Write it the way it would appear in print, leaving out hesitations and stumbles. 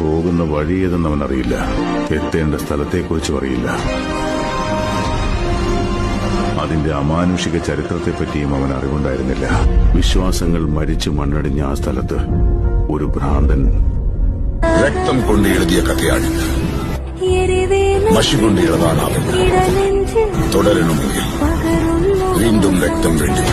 പോകുന്ന വഴിയേതെന്ന് അവനറിയില്ല. എത്തേണ്ട സ്ഥലത്തെക്കുറിച്ചും അറിയില്ല. അതിന്റെ അമാനുഷിക ചരിത്രത്തെപ്പറ്റിയും അവൻ അറിവുണ്ടായിരുന്നില്ല. വിശ്വാസങ്ങൾ മരിച്ചു മണ്ണടിഞ്ഞ ആ സ്ഥലത്ത് ഒരു ഭ്രാന്തൻ രക്തം കൊണ്ട് എഴുതിയ കഥയാണിത്. മഷി കൊണ്ട് എഴുതാനാവില്ല. തുടരണമെങ്കിൽ വീണ്ടും രക്തം വേണ്ടി.